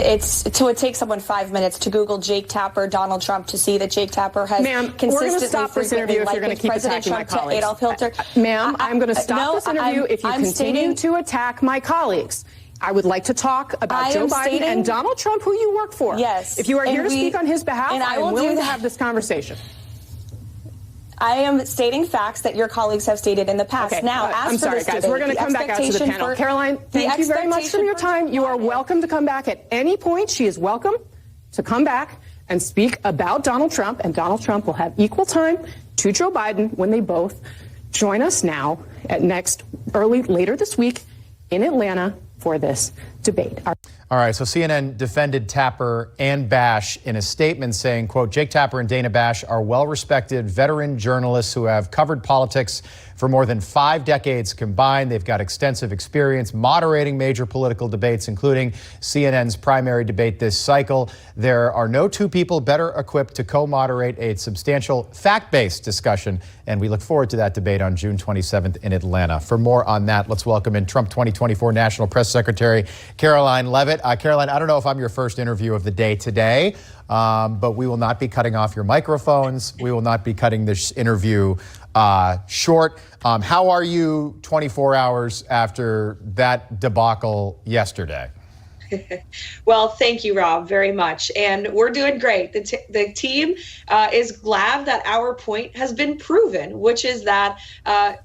It would take someone 5 minutes to Google Jake Tapper, Donald Trump, to see that Jake Tapper has consistently stop this interview if you're going to keep President attacking Trump my colleagues. to Adolf Hitler. Ma'am, I'm going to stop this interview if you continue to attack my colleagues. I would like to talk about Joe Biden and Donald Trump, who you work for. Yes. If you are here to speak on his behalf, I am willing to have this conversation. I am stating facts that your colleagues have stated in the past. Okay. Now, I'm sorry, guys. We're going to come back out to the panel. Karoline, thank you very much for your time. You are welcome to come back at any point. She is welcome to come back and speak about Donald Trump, and Donald Trump will have equal time to Joe Biden when they both join us now at later this week in Atlanta for this debate. All right, so CNN defended Tapper and Bash in a statement saying, quote, Jake Tapper and Dana Bash are well-respected veteran journalists who have covered politics for more than 5 decades combined. They've got extensive experience moderating major political debates, including CNN's primary debate this cycle. There are no two people better equipped to co-moderate a substantial fact-based discussion, and we look forward to that debate on June 27th in Atlanta. For more on that, let's welcome in Trump 2024 National Press Secretary Karoline Leavitt. Karoline, I don't know if I'm your first interview of the day today, but we will not be cutting off your microphones. We will not be cutting this interview short. How are you 24 hours after that debacle yesterday? Well, thank you, Rob, very much. And we're doing great. The team is glad that our point has been proven, which is that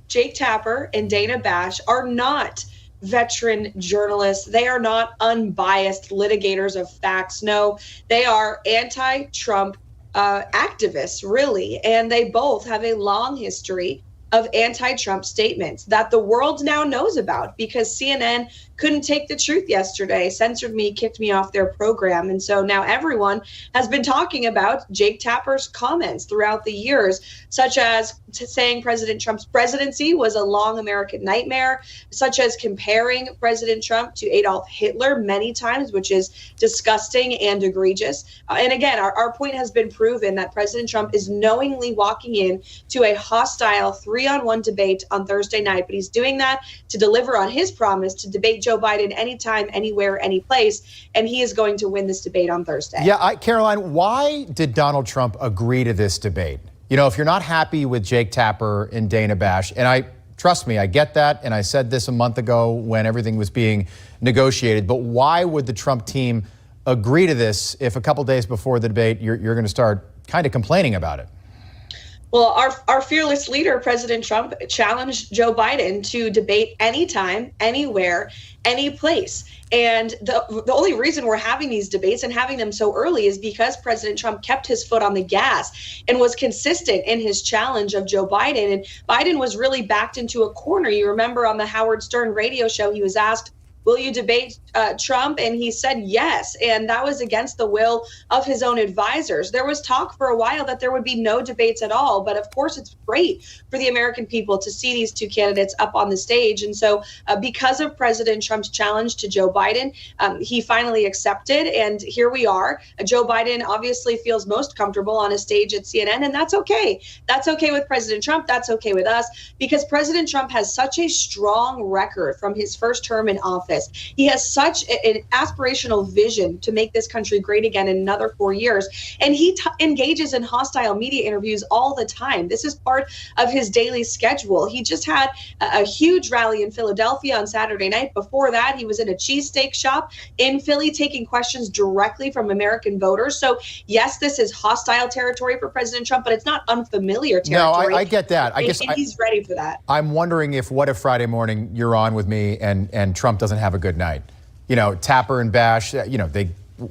Jake Tapper and Dana Bash are not veteran journalists. They are not unbiased litigators of facts. No, they are anti-Trump activists, really. And they both have a long history of anti-Trump statements that the world now knows about because CNN couldn't take the truth yesterday, censored me, kicked me off their program. And so now everyone has been talking about Jake Tapper's comments throughout the years, such as saying President Trump's presidency was a long American nightmare, such as comparing President Trump to Adolf Hitler many times, which is disgusting and egregious. And again, our point has been proven that President Trump is knowingly walking in to a hostile 3-on-1 debate on Thursday night, but he's doing that to deliver on his promise to debate Joe Biden anytime, anywhere, any place, and he is going to win this debate on Thursday. Yeah, Karoline, why did Donald Trump agree to this debate? You know, if you're not happy with Jake Tapper and Dana Bash, and trust me, I get that, and I said this a month ago when everything was being negotiated, but why would the Trump team agree to this if a couple days before the debate you're going to start kind of complaining about it? Well, our fearless leader, President Trump, challenged Joe Biden to debate anytime, anywhere, any place. And the only reason we're having these debates and having them so early is because President Trump kept his foot on the gas and was consistent in his challenge of Joe Biden. And Biden was really backed into a corner. You remember on the Howard Stern radio show, he was asked, will you debate Trump? And he said yes. And that was against the will of his own advisors. There was talk for a while that there would be no debates at all. But of course, it's great for the American people to see these two candidates up on the stage. And so because of President Trump's challenge to Joe Biden, he finally accepted. And here we are. Joe Biden obviously feels most comfortable on a stage at CNN. And that's okay. That's okay with President Trump. That's okay with us, because President Trump has such a strong record from his first term in office. He has such an aspirational vision to make this country great again in another 4 years. And he engages in hostile media interviews all the time. This is part of his daily schedule. He just had a huge rally in Philadelphia on Saturday night. Before that, he was in a cheesesteak shop in Philly taking questions directly from American voters. So, yes, this is hostile territory for President Trump, but it's not unfamiliar territory. No, I get that. I guess he's ready for that. I'm wondering what if Friday morning you're on with me and Trump doesn't have a good night? You know, Tapper and Bash,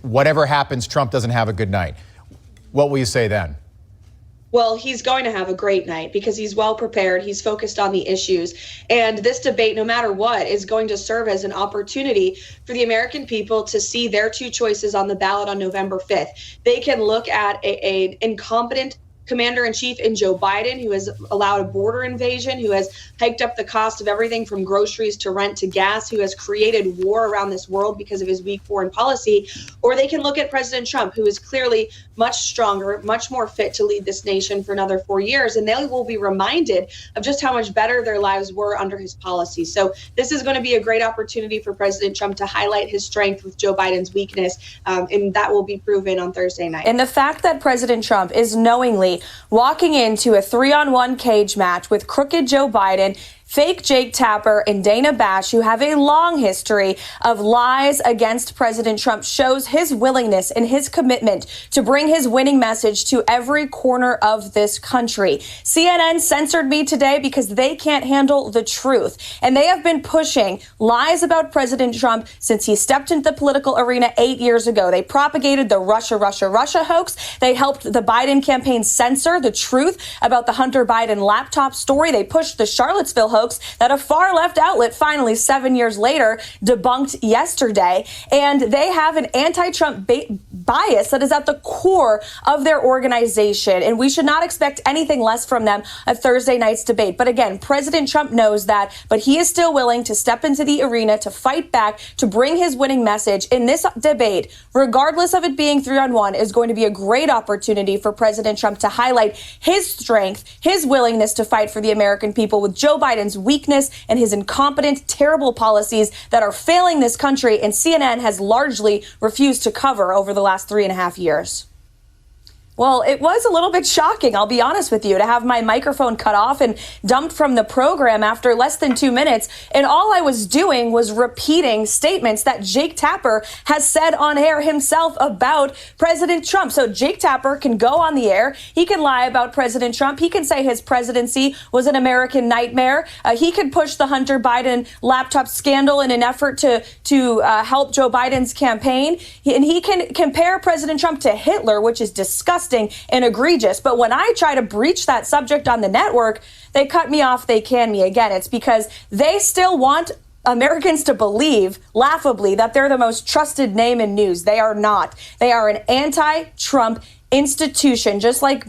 whatever happens, Trump doesn't have a good night. What will you say then? Well, he's going to have a great night because he's well prepared. He's focused on the issues. And this debate, no matter what, is going to serve as an opportunity for the American people to see their two choices on the ballot on November 5th. They can look at an incompetent commander-in-chief in Joe Biden, who has allowed a border invasion, who has hiked up the cost of everything from groceries to rent to gas, who has created war around this world because of his weak foreign policy. Or they can look at President Trump, who is clearly much stronger, much more fit to lead this nation for another 4 years. And they will be reminded of just how much better their lives were under his policy. So this is going to be a great opportunity for President Trump to highlight his strength with Joe Biden's weakness. And that will be proven on Thursday night. And the fact that President Trump is knowingly walking into a 3-on-1 cage match with crooked Joe Biden, fake Jake Tapper, and Dana Bash, who have a long history of lies against President Trump, shows his willingness and his commitment to bring his winning message to every corner of this country. CNN censored me today because they can't handle the truth. And they have been pushing lies about President Trump since he stepped into the political arena 8 years ago. They propagated the Russia hoax. They helped the Biden campaign censor the truth about the Hunter Biden laptop story. They pushed the Charlottesville hoax that a far-left outlet finally 7 years later debunked yesterday. And they have an anti-Trump bias that is at the core of their organization. And we should not expect anything less from them at Thursday night's debate. But again, President Trump knows that, but he is still willing to step into the arena to fight back, to bring his winning message. In this debate, regardless of it being 3-on-1, is going to be a great opportunity for President Trump to highlight his strength, his willingness to fight for the American people with Joe Biden's weakness and his incompetent, terrible policies that are failing this country, and CNN has largely refused to cover over the last 3.5 years. Well, it was a little bit shocking, I'll be honest with you, to have my microphone cut off and dumped from the program after less than 2 minutes. And all I was doing was repeating statements that Jake Tapper has said on air himself about President Trump. So Jake Tapper can go on the air. He can lie about President Trump. He can say his presidency was an American nightmare. He could push the Hunter Biden laptop scandal in an effort to help Joe Biden's campaign. And he can compare President Trump to Hitler, which is disgusting and egregious. But when I try to breach that subject on the network, they cut me off, they can me. Again, it's because they still want Americans to believe, laughably, that they're the most trusted name in news. They are not. They are an anti-Trump institution, just like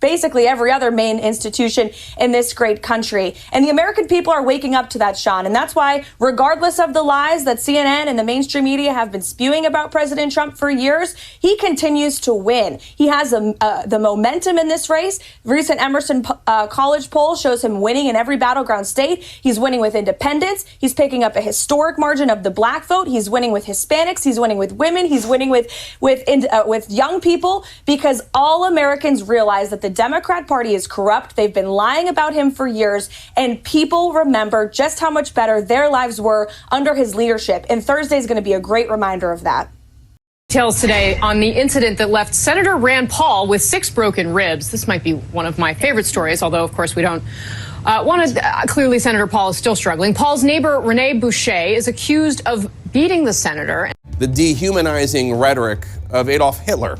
basically every other main institution in this great country. And the American people are waking up to that, Sean. And that's why, regardless of the lies that CNN and the mainstream media have been spewing about President Trump for years, he continues to win. He has the momentum in this race. Recent Emerson College poll shows him winning in every battleground state. He's winning with independents. He's picking up a historic margin of the black vote. He's winning with Hispanics. He's winning with women. He's winning with young people, because all Americans realize that the Democrat Party is corrupt. They've been lying about him for years, and people remember just how much better their lives were under his leadership. And Thursday is going to be a great reminder of that. Details today on the incident that left Senator Rand Paul with 6 broken ribs. This might be one of my favorite stories, although, of course, we don't want to. Clearly, Senator Paul is still struggling. Paul's neighbor, Rene Boucher, is accused of beating the senator. The dehumanizing rhetoric of Adolf Hitler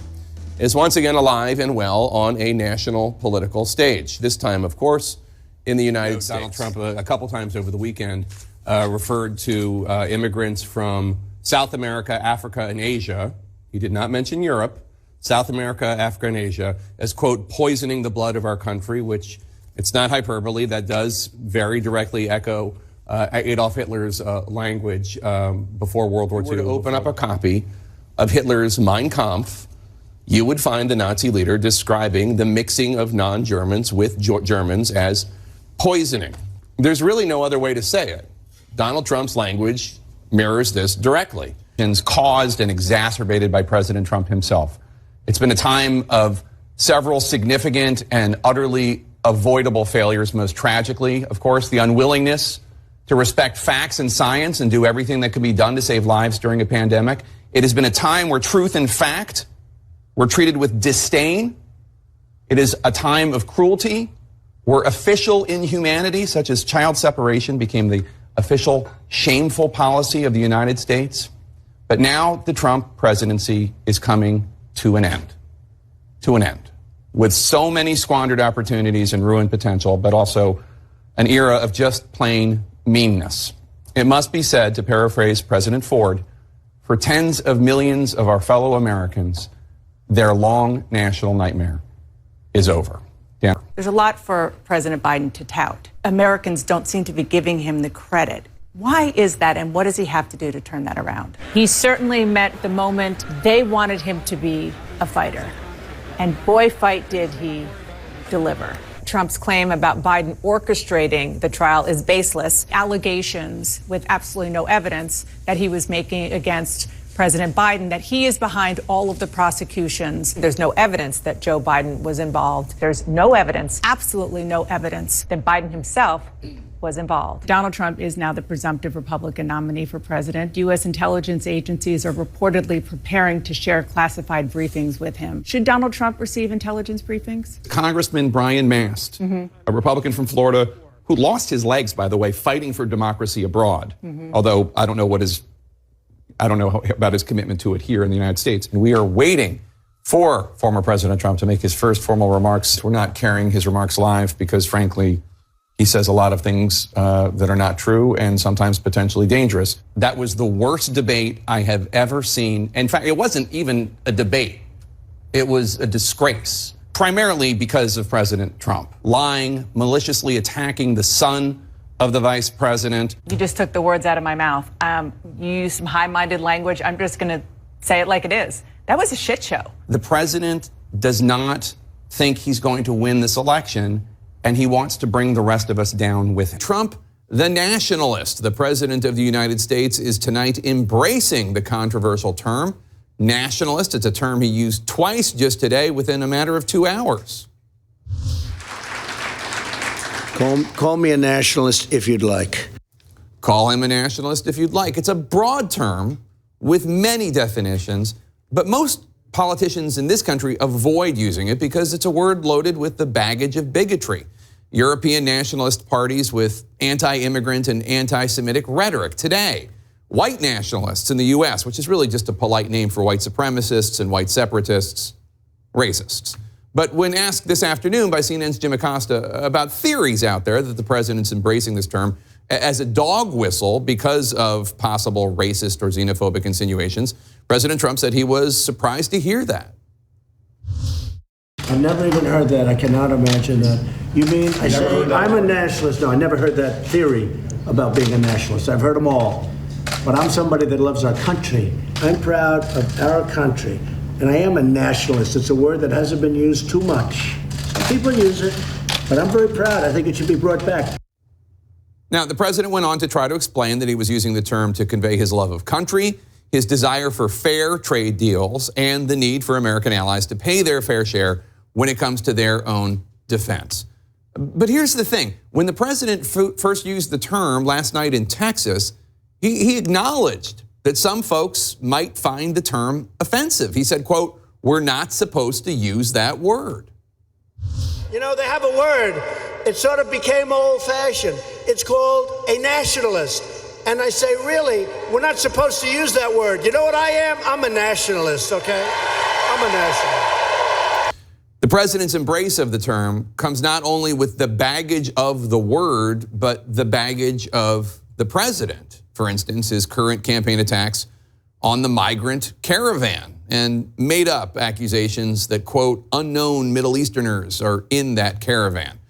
is once again alive and well on a national political stage. This time, of course, in the United States. Donald Trump, a couple times over the weekend, referred to immigrants from South America, Africa, and Asia. He did not mention Europe. South America, Africa, and Asia as, quote, poisoning the blood of our country, which it's not hyperbole. That does very directly echo Adolf Hitler's language before World War II. To open up a copy of Hitler's Mein Kampf, you would find the Nazi leader describing the mixing of non-Germans with Germans as poisoning. There's really no other way to say it. Donald Trump's language mirrors this directly. Caused and exacerbated by President Trump himself. It's been a time of several significant and utterly avoidable failures, most tragically, of course, the unwillingness to respect facts and science and do everything that can be done to save lives during a pandemic. It has been a time where truth and fact were treated with disdain. It is a time of cruelty where official inhumanity, such as child separation, became the official shameful policy of the United States. But now the Trump presidency is coming to an end. To an end. With so many squandered opportunities and ruined potential, but also an era of just plain meanness. It must be said, to paraphrase President Ford, for tens of millions of our fellow Americans, their long national nightmare is over. Yeah. There's a lot for President Biden to tout. Americans don't seem to be giving him the credit. Why is that, and what does he have to do to turn that around? He certainly met the moment they wanted him to be a fighter. And boy, fight did he deliver. Trump's claim about Biden orchestrating the trial is baseless. Allegations with absolutely no evidence that he was making against President Biden, that he is behind all of the prosecutions. There's no evidence that Joe Biden was involved. There's no evidence, absolutely no evidence, that Biden himself was involved. Donald Trump is now the presumptive Republican nominee for president. U.S. intelligence agencies are reportedly preparing to share classified briefings with him. Should Donald Trump receive intelligence briefings? Congressman Brian Mast, a Republican from Florida, who lost his legs, by the way, fighting for democracy abroad, although I don't know about his commitment to it here in the United States. And we are waiting for former President Trump to make his first formal remarks. We're not carrying his remarks live because, frankly, he says a lot of things that are not true and sometimes potentially dangerous. That was the worst debate I have ever seen. In fact, it wasn't even a debate. It was a disgrace, primarily because of President Trump lying, maliciously attacking the son of the vice president. You just took the words out of my mouth. You used some high-minded language. I'm just going to say it like it is. That was a shit show. The president does not think he's going to win this election, and he wants to bring the rest of us down with him. Trump, the nationalist, the president of the United States, is tonight embracing the controversial term nationalist. It's a term he used twice just today within a matter of 2 hours. Call me a nationalist if you'd like. Call him a nationalist if you'd like. It's a broad term with many definitions, but most politicians in this country avoid using it because it's a word loaded with the baggage of bigotry. European nationalist parties with anti-immigrant and anti-Semitic rhetoric today. White nationalists in the U.S., which is really just a polite name for white supremacists and white separatists, racists. But when asked this afternoon by CNN's Jim Acosta about theories out there that the president's embracing this term as a dog whistle because of possible racist or xenophobic insinuations, President Trump said he was surprised to hear that. I've never even heard that. I cannot imagine that. You mean I say I'm a nationalist? No, I never heard that theory about being a nationalist. I've heard them all. But I'm somebody that loves our country. I'm proud of our country. And I am a nationalist. It's a word that hasn't been used too much. Some people use it, but I'm very proud. I think it should be brought back. Now, the president went on to try to explain that he was using the term to convey his love of country, his desire for fair trade deals, and the need for American allies to pay their fair share when it comes to their own defense. But here's the thing. When the president first used the term last night in Texas, he acknowledged that some folks might find the term offensive. He said, quote, "We're not supposed to use that word." You know, they have a word. It sort of became old-fashioned. It's called a nationalist. And I say, really, we're not supposed to use that word. You know what I am? I'm a nationalist, okay? I'm a nationalist. The president's embrace of the term comes not only with the baggage of the word, but the baggage of the president. For instance, his current campaign attacks on the migrant caravan and made up accusations that, quote, unknown Middle Easterners are in that caravan.